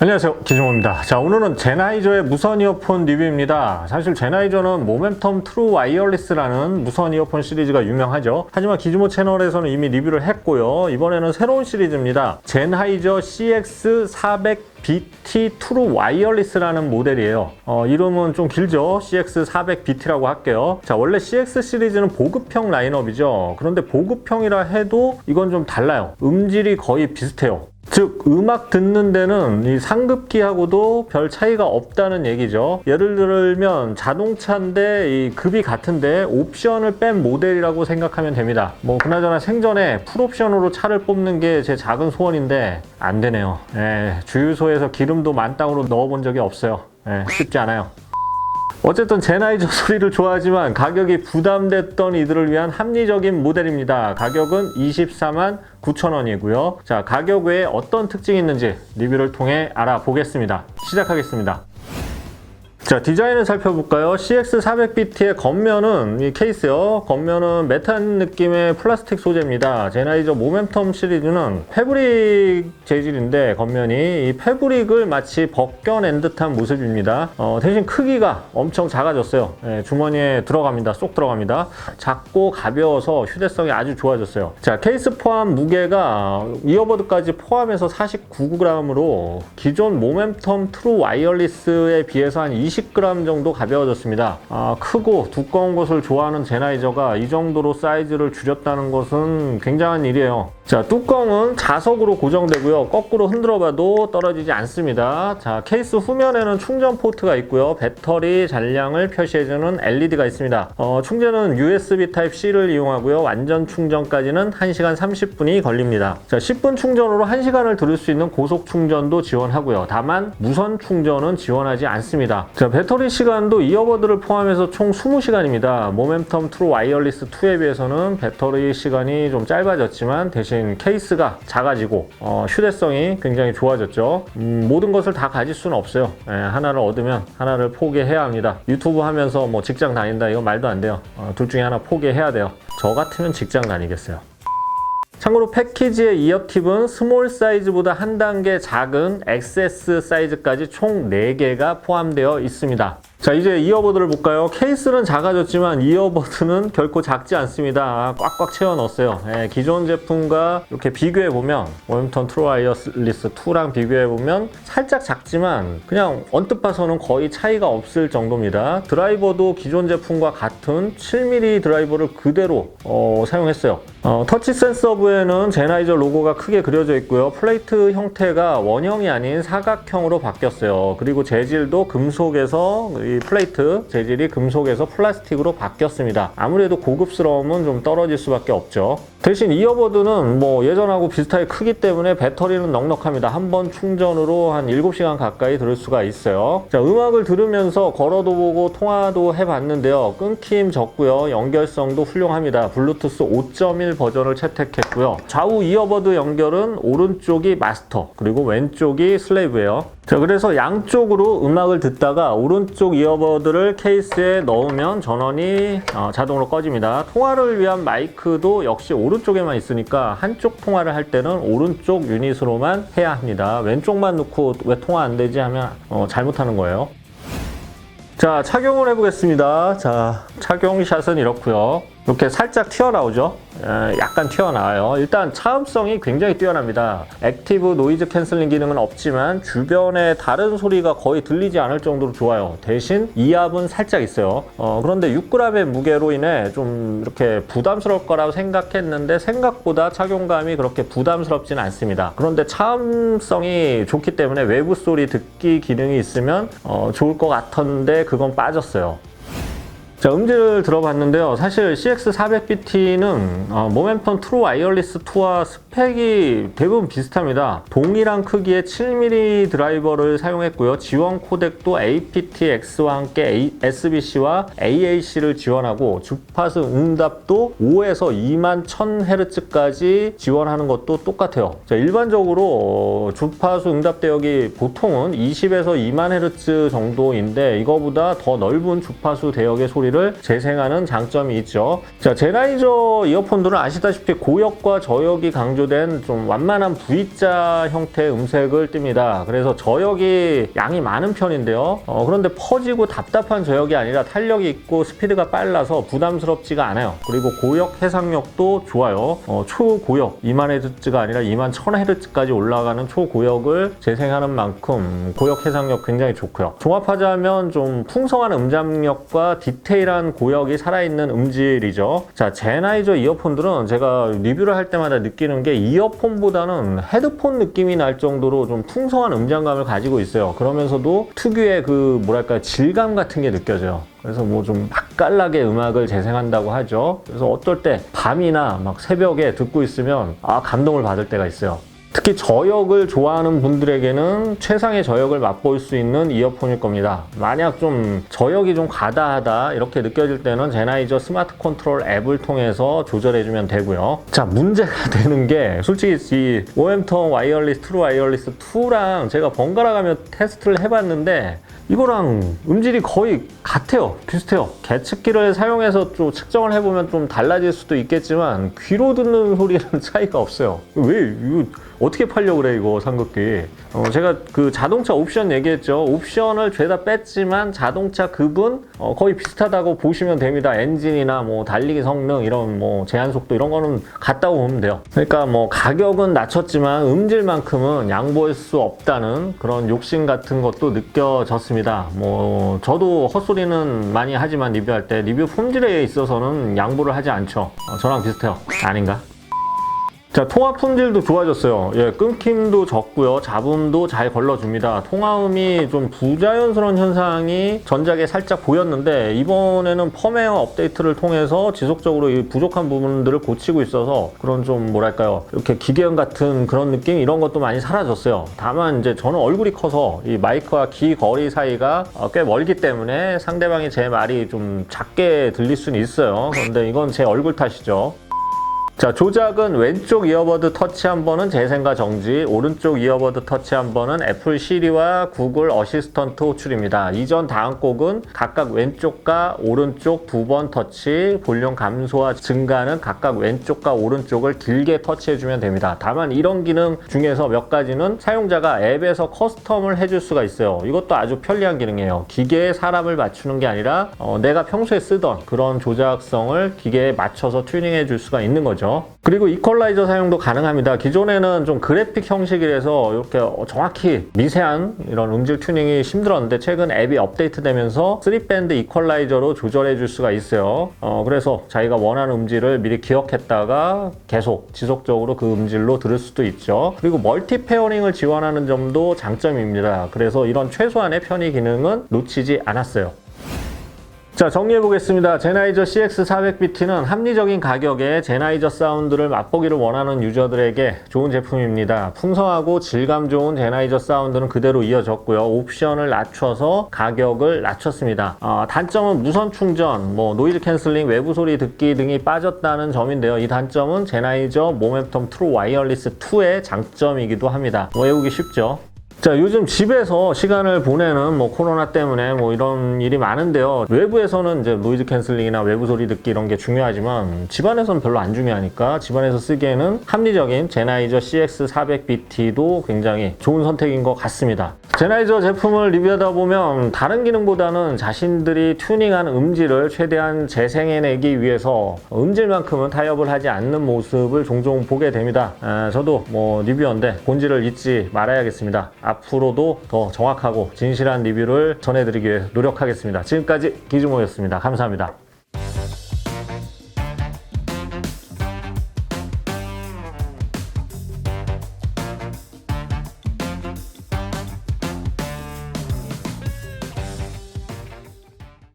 안녕하세요, 기종호입니다. 자, 오늘은 제나이저의 무선 이어폰 리뷰입니다. 사실 제나이저는 모멘텀 트루 와이어리스라는 무선 이어폰 시리즈가 유명하죠. 하지만 기종호 채널에서는 이미 리뷰를 했고요. 이번에는 새로운 시리즈입니다. 제나이저 CX400BT 트루 와이어리스라는 모델이에요. 이름은 좀 길죠. CX400BT라고 할게요. 자, 원래 CX 시리즈는 보급형 라인업이죠. 그런데 보급형이라 해도 이건 좀 달라요. 음질이 거의 비슷해요. 즉, 음악 듣는 데는 이 상급기하고도 별 차이가 없다는 얘기죠. 예를 들면 자동차인데 이 급이 같은데 옵션을 뺀 모델이라고 생각하면 됩니다. 그나저나 생전에 풀옵션으로 차를 뽑는 게 제 작은 소원인데 안 되네요. 주유소에서 기름도 만땅으로 넣어본 적이 없어요. 쉽지 않아요. 어쨌든 제나이저 소리를 좋아하지만 가격이 부담됐던 이들을 위한 합리적인 모델입니다. 가격은 24만 9,000원이고요. 자, 가격 외에 어떤 특징이 있는지 리뷰를 통해 알아보겠습니다. 시작하겠습니다. 자, 디자인을 살펴볼까요? CX400BT의 겉면은 이 케이스요. 겉면은 메탄 느낌의 플라스틱 소재입니다. 제나이저 모멘텀 시리즈는 패브릭 재질인데 겉면이 이 패브릭을 마치 벗겨낸 듯한 모습입니다. 대신 크기가 엄청 작아졌어요. 주머니에 들어갑니다. 쏙 들어갑니다. 작고 가벼워서 휴대성이 아주 좋아졌어요. 자, 케이스 포함 무게가 이어버드까지 포함해서 49g으로 기존 모멘텀 트루 와이어리스에 비해서 한 20g 정도 가벼워졌습니다. 크고 두꺼운 것을 좋아하는 제나이저가 이 정도로 사이즈를 줄였다는 것은 굉장한 일이에요. 자, 뚜껑은 자석으로 고정되고요. 거꾸로 흔들어봐도 떨어지지 않습니다. 자, 케이스 후면에는 충전 포트가 있고요. 배터리 잔량을 표시해주는 LED가 있습니다. 충전은 USB Type-C를 이용하고요. 완전 충전까지는 1시간 30분이 걸립니다. 자, 10분 충전으로 1시간을 들을 수 있는 고속 충전도 지원하고요. 다만 무선 충전은 지원하지 않습니다. 자, 배터리 시간도 이어버드를 포함해서 총 20시간입니다. 모멘텀 트루 와이어리스 2에 비해서는 배터리 시간이 좀 짧아졌지만 대신 케이스가 작아지고 휴대성이 굉장히 좋아졌죠. 모든 것을 다 가질 수는 없어요. 하나를 얻으면 하나를 포기해야 합니다. 유튜브 하면서 직장 다닌다 이거 말도 안 돼요. 둘 중에 하나 포기해야 돼요. 저 같으면 직장 다니겠어요. 참고로 패키지의 이어팁은 스몰 사이즈보다 한 단계 작은 XS 사이즈까지 총 4개가 포함되어 있습니다. 자, 이제 이어버드를 볼까요? 케이스는 작아졌지만 이어버드는 결코 작지 않습니다. 꽉꽉 채워 넣었어요. 기존 제품과 이렇게 비교해보면 모멘텀 트루 와이어리스 2랑 비교해보면 살짝 작지만 그냥 언뜻 봐서는 거의 차이가 없을 정도입니다. 드라이버도 기존 제품과 같은 7mm 드라이버를 그대로 사용했어요. 터치 센서부에는 제나이저 로고가 크게 그려져 있고요. 플레이트 형태가 원형이 아닌 사각형으로 바뀌었어요. 그리고 재질도 금속에서 이 플레이트 재질이 금속에서 플라스틱으로 바뀌었습니다. 아무래도 고급스러움은 좀 떨어질 수밖에 없죠. 대신 이어버드는 예전하고 비슷하게 크기 때문에 배터리는 넉넉합니다. 한 번 충전으로 한 7시간 가까이 들을 수가 있어요. 자, 음악을 들으면서 걸어도 보고 통화도 해봤는데요. 끊김 적고요. 연결성도 훌륭합니다. 블루투스 5.1 버전을 채택했고요. 좌우 이어버드 연결은 오른쪽이 마스터 그리고 왼쪽이 슬레이브예요. 자, 그래서 양쪽으로 음악을 듣다가 오른쪽 이어버드를 케이스에 넣으면 전원이 자동으로 꺼집니다. 통화를 위한 마이크도 역시 오른쪽에만 있으니까 한쪽 통화를 할 때는 오른쪽 유닛으로만 해야 합니다. 왼쪽만 넣고 왜 통화 안 되지 하면 잘못하는 거예요. 자, 착용을 해보겠습니다. 자, 착용샷은 이렇고요. 이렇게 살짝 튀어나오죠. 약간 튀어나와요. 일단 차음성이 굉장히 뛰어납니다. 액티브 노이즈 캔슬링 기능은 없지만 주변에 다른 소리가 거의 들리지 않을 정도로 좋아요. 대신 이압은 살짝 있어요. 그런데 6g의 무게로 인해 좀 이렇게 부담스러울 거라고 생각했는데 생각보다 착용감이 그렇게 부담스럽지는 않습니다. 그런데 차음성이 좋기 때문에 외부 소리 듣기 기능이 있으면 좋을 것 같았는데 그건 빠졌어요. 자, 음질을 들어봤는데요. 사실 CX400BT는 모멘텀 트루 와이어리스 2와 스펙이 대부분 비슷합니다. 동일한 크기의 7mm 드라이버를 사용했고요. 지원 코덱도 aptX와 함께 SBC와 AAC를 지원하고 주파수 응답도 5에서 21,000Hz까지 지원하는 것도 똑같아요. 자, 일반적으로 주파수 응답 대역이 보통은 20에서 2만 Hz 정도인데 이거보다 더 넓은 주파수 대역의 소리를 음질을 재생하는 장점이 있죠. 자, 제나이저 이어폰들은 아시다시피 고역과 저역이 강조된 좀 완만한 V자 형태의 음색을 띱니다. 그래서 저역이 양이 많은 편인데요. 그런데 퍼지고 답답한 저역이 아니라 탄력이 있고 스피드가 빨라서 부담스럽지가 않아요. 그리고 고역 해상력도 좋아요. 초고역 20,000Hz가 아니라 21,000Hz까지 올라가는 초고역을 재생하는 만큼 고역 해상력 굉장히 좋고요. 종합하자면 좀 풍성한 음장력과 디테일한 고역이 살아있는 음질이죠. 자, 제나이저 이어폰들은 제가 리뷰를 할 때마다 느끼는 게 이어폰보다는 헤드폰 느낌이 날 정도로 좀 풍성한 음장감을 가지고 있어요. 그러면서도 특유의 그 뭐랄까 질감 같은 게 느껴져요. 그래서 뭐 좀 맛깔나게 음악을 재생한다고 하죠. 그래서 어떨 때 밤이나 막 새벽에 듣고 있으면 감동을 받을 때가 있어요. 특히 저역을 좋아하는 분들에게는 최상의 저역을 맛볼 수 있는 이어폰일 겁니다. 만약 좀 저역이 좀 과다하다 이렇게 느껴질 때는 제나이저 스마트 컨트롤 앱을 통해서 조절해주면 되고요. 자, 문제가 되는 게 솔직히 이 모멘텀 와이어리스 트루 와이어리스 2랑 제가 번갈아 가며 테스트를 해봤는데 이거랑 음질이 거의 같아요. 비슷해요. 계측기를 사용해서 좀 측정을 해보면 좀 달라질 수도 있겠지만 귀로 듣는 소리는 차이가 없어요. 왜 이거 어떻게 팔려고 그래 이거 상급기. 제가 그 자동차 옵션 얘기했죠. 옵션을 죄다 뺐지만 자동차 급은 거의 비슷하다고 보시면 됩니다. 엔진이나 뭐 달리기 성능 이런 뭐 제한 속도 이런 거는 같다고 보면 돼요. 그러니까 뭐 가격은 낮췄지만 음질만큼은 양보할 수 없다는 그런 욕심 같은 것도 느껴졌습니다. 뭐 저도 헛소리는 많이 하지만 리뷰할 때 리뷰 품질에 있어서는 양보를 하지 않죠. 저랑 비슷해요. 아닌가? 자, 통화 품질도 좋아졌어요. 예, 끊김도 적고요. 잡음도 잘 걸러줍니다. 통화음이 좀 부자연스러운 현상이 전작에 살짝 보였는데 이번에는 펌웨어 업데이트를 통해서 지속적으로 이 부족한 부분들을 고치고 있어서 그런 좀 뭐랄까요, 이렇게 기계음 같은 그런 느낌 이런 것도 많이 사라졌어요. 다만 이제 저는 얼굴이 커서 이 마이크와 귀 거리 사이가 꽤 멀기 때문에 상대방이 제 말이 좀 작게 들릴 수는 있어요. 그런데 이건 제 얼굴 탓이죠. 자, 조작은 왼쪽 이어버드 터치 한 번은 재생과 정지, 오른쪽 이어버드 터치 한 번은 애플 시리와 구글 어시스턴트 호출입니다. 이전 다음 곡은 각각 왼쪽과 오른쪽 두 번 터치, 볼륨 감소와 증가는 각각 왼쪽과 오른쪽을 길게 터치해주면 됩니다. 다만 이런 기능 중에서 몇 가지는 사용자가 앱에서 커스텀을 해줄 수가 있어요. 이것도 아주 편리한 기능이에요. 기계에 사람을 맞추는 게 아니라 내가 평소에 쓰던 그런 조작성을 기계에 맞춰서 튜닝해 줄 수가 있는 거죠. 그리고 이퀄라이저 사용도 가능합니다. 기존에는 좀 그래픽 형식이라서 이렇게 정확히 미세한 이런 음질 튜닝이 힘들었는데 최근 앱이 업데이트되면서 3밴드 이퀄라이저로 조절해 줄 수가 있어요. 그래서 자기가 원하는 음질을 미리 기억했다가 계속 지속적으로 그 음질로 들을 수도 있죠. 그리고 멀티 페어링을 지원하는 점도 장점입니다. 그래서 이런 최소한의 편의 기능은 놓치지 않았어요. 자, 정리해보겠습니다. 제나이저 CX400BT는 합리적인 가격에 제나이저 사운드를 맛보기를 원하는 유저들에게 좋은 제품입니다. 풍성하고 질감 좋은 제나이저 사운드는 그대로 이어졌고요. 옵션을 낮춰서 가격을 낮췄습니다. 단점은 무선 충전, 노이즈 캔슬링, 외부 소리 듣기 등이 빠졌다는 점인데요. 이 단점은 제나이저 모멘텀 트루 와이어리스 2의 장점이기도 합니다. 외우기 쉽죠? 자, 요즘 집에서 시간을 보내는 코로나 때문에 이런 일이 많은데요. 외부에서는 이제 노이즈 캔슬링이나 외부 소리 듣기 이런 게 중요하지만 집안에서는 별로 안 중요하니까 집안에서 쓰기에는 합리적인 제나이저 CX400BT도 굉장히 좋은 선택인 것 같습니다. 제나이저 제품을 리뷰하다 보면 다른 기능보다는 자신들이 튜닝한 음질을 최대한 재생해내기 위해서 음질만큼은 타협을 하지 않는 모습을 종종 보게 됩니다. 저도 리뷰어인데 본질을 잊지 말아야겠습니다. 앞으로도 더 정확하고 진실한 리뷰를 전해드리기 위해 노력하겠습니다. 지금까지 기즈모였습니다. 감사합니다.